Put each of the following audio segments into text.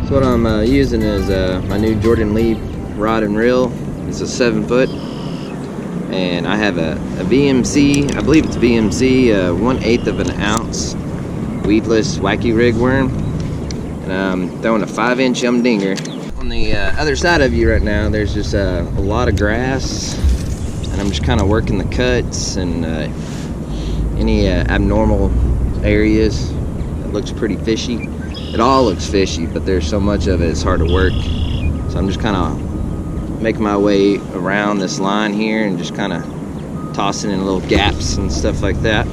So what I'm using is my new Jordan Lee rod and reel. It's a 7-foot, and I have a VMC, I believe it's VMC, 1/8 of an ounce weedless Wacky rig worm, and I'm throwing a 5-inch dinger. On the other side of you right now, there's just a lot of grass, and I'm just kind of working the cuts and any abnormal areas. It looks pretty fishy. It all looks fishy, but there's so much of it, it's hard to work. So I'm just kind of making my way around this line here and just kind of tossing in little gaps and stuff like that.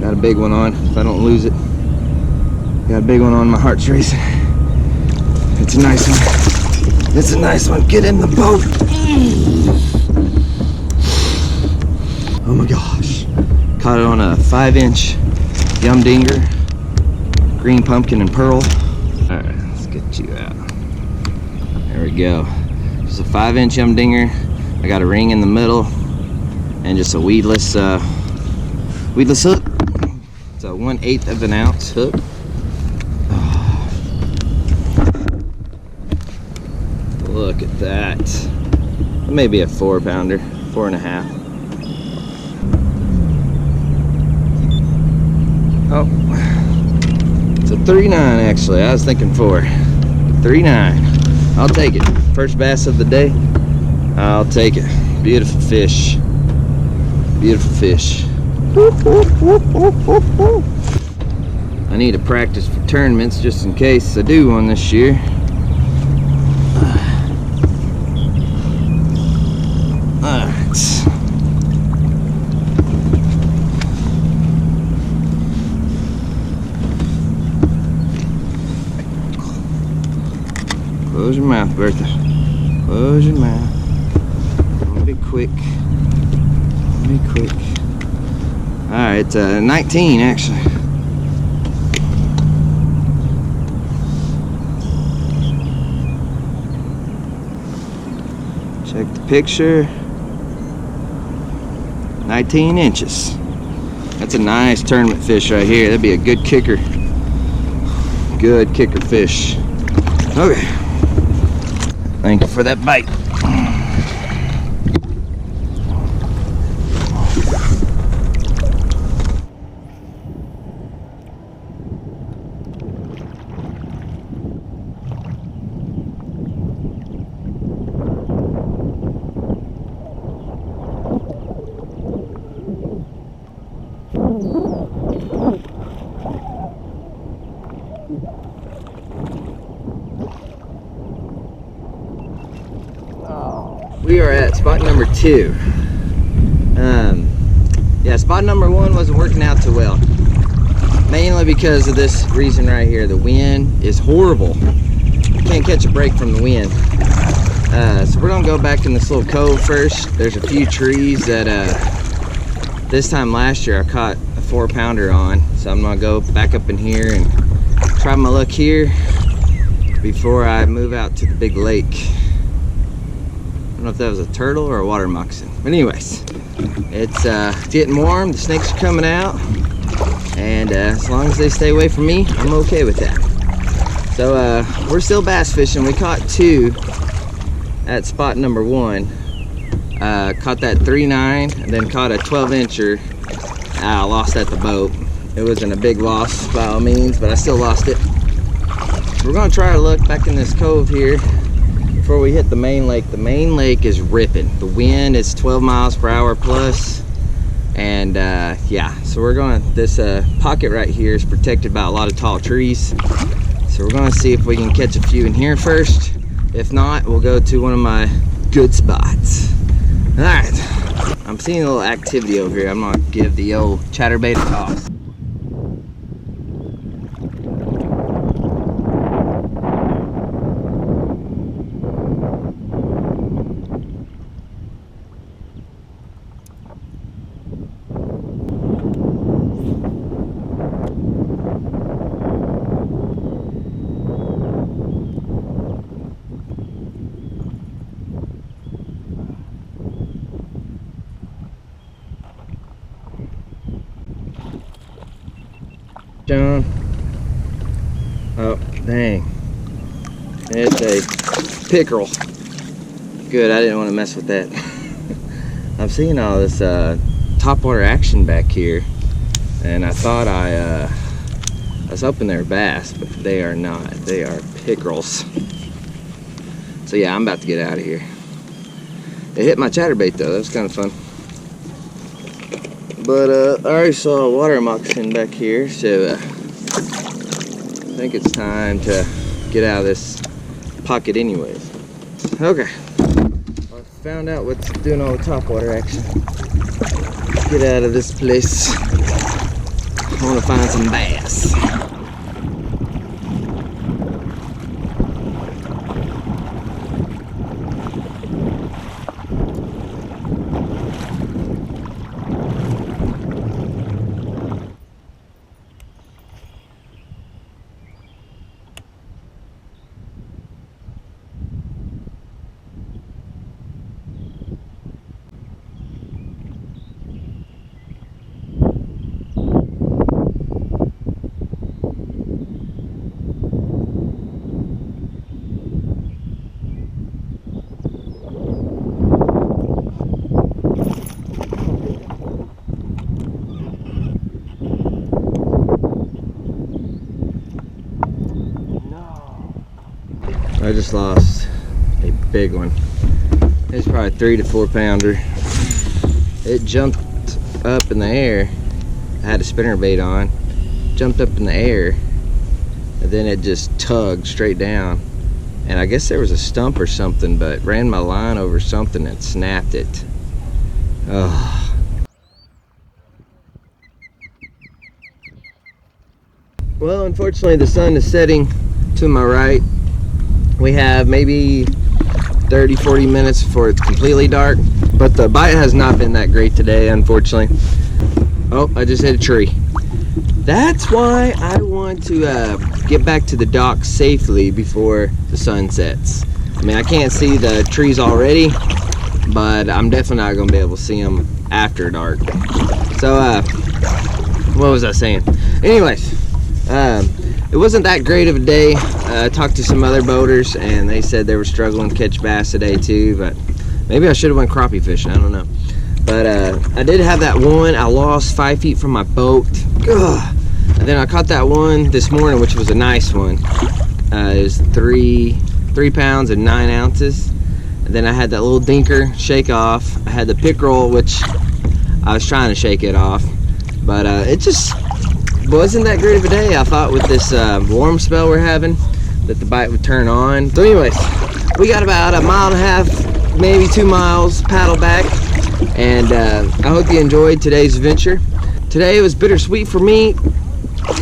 Got a big one on, if I don't lose it. Got a big one on, my heart's racing. It's a nice one. It's a nice one. Get in the boat. Oh my gosh. Caught it on a 5-inch dinger. Green pumpkin and pearl. Alright, let's get you out. There we go. Just a 5-inch dinger. I got a ring in the middle. And just a weedless hook. It's a 1/8 of an ounce hook. Look at that. Maybe a 4-pounder, 4.5. Oh, it's a 3.9 actually. I was thinking 4. 3.9. I'll take it. First bass of the day. I'll take it. Beautiful fish. Beautiful fish. I need to practice for tournaments just in case I do one this year. Alright. Close your mouth, Bertha. Close your mouth. I'm gonna be quick. Be quick. Alright, it's 19 actually. Check the picture. 19 inches. That's a nice tournament fish right here. That'd be a good kicker. Good kicker fish. Okay. Thank you for that bite. We are at spot number 2. Yeah, spot number 1 wasn't working out too well. Mainly because of this reason right here. The wind is horrible. Can't catch a break from the wind. So we're gonna go back in this little cove first. There's a few trees that this time last year I caught a 4-pounder on. So I'm gonna go back up in here and try my luck here before I move out to the big lake. I don't know if that was a turtle or a water moccasin. But anyways, it's getting warm. The snakes are coming out. And as long as they stay away from me, I'm okay with that. So we're still bass fishing. We caught 2 at spot number 1. Caught that 3.9 and then caught a 12-incher. I lost at the boat. It wasn't a big loss by all means, but I still lost it. We're gonna try our luck back in this cove here before we hit the main lake. The main lake is ripping. The wind is 12 miles per hour plus. And yeah, so we're going, this pocket right here is protected by a lot of tall trees. So we're gonna see if we can catch a few in here first. If not, we'll go to one of my good spots. All right, I'm seeing a little activity over here. I'm gonna give the old chatterbait a toss. John. Oh, dang. It's a pickerel. Good, I didn't want to mess with that. I'm seeing all this topwater action back here, and I thought I was hoping they were bass, but they are not. They are pickerels. So yeah, I'm about to get out of here. It hit my chatterbait though. That was kind of fun. But I already saw a water moccasin back here, so I think it's time to get out of this pocket anyways. Okay, I found out what's doing all the topwater action. Let's get out of this place. I want to find some bass. I just lost a big one. It's probably a 3 to 4 pounder. It jumped up in the air. I had a spinnerbait on, jumped up in the air, and then it just tugged straight down. And I guess there was a stump or something, but ran my line over something and snapped it. Oh. Well, unfortunately the sun is setting to my right. We have maybe 30-40 minutes before it's completely dark, but the bite has not been that great today, unfortunately. Oh, I just hit a tree. That's why I want to get back to the dock safely before the sun sets. I mean, I can't see the trees already, but I'm definitely not going to be able to see them after dark. So, what was I saying? Anyways, it wasn't that great of a day. I talked to some other boaters and they said they were struggling to catch bass today too, but maybe I should have went crappie fishing, I don't know. But I did have that one. I lost 5 feet from my boat. Ugh. And then I caught that one this morning, which was a nice one. It was 3 pounds and 9 ounces. And then I had that little dinker shake off. I had the pickerel, which I was trying to shake it off, but it just wasn't that great of a day. I thought with this warm spell we're having that the bite would turn on. So anyways, we got about 1.5 miles, maybe 2 miles paddle back, and I hope you enjoyed today's adventure. Today was bittersweet for me,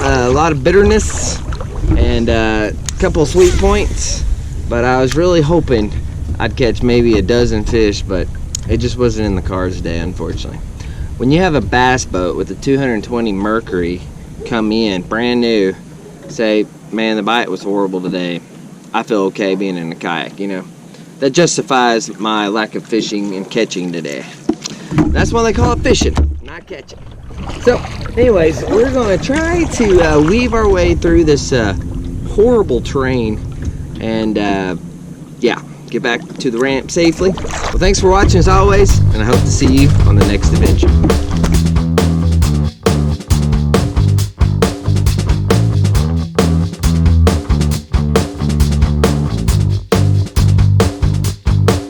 a lot of bitterness and a couple of sweet points, but I was really hoping I'd catch maybe a dozen fish, but it just wasn't in the cards today, unfortunately. When you have a bass boat with a 220 Mercury come in brand new, say, man, the bite was horrible today, I feel okay being in a kayak, you know. That justifies my lack of fishing and catching today. That's why they call it fishing, not catching. So anyways, we're going to try to weave our way through this horrible terrain and yeah, get back to the ramp safely. Well, thanks for watching as always, and I hope to see you on the next adventure.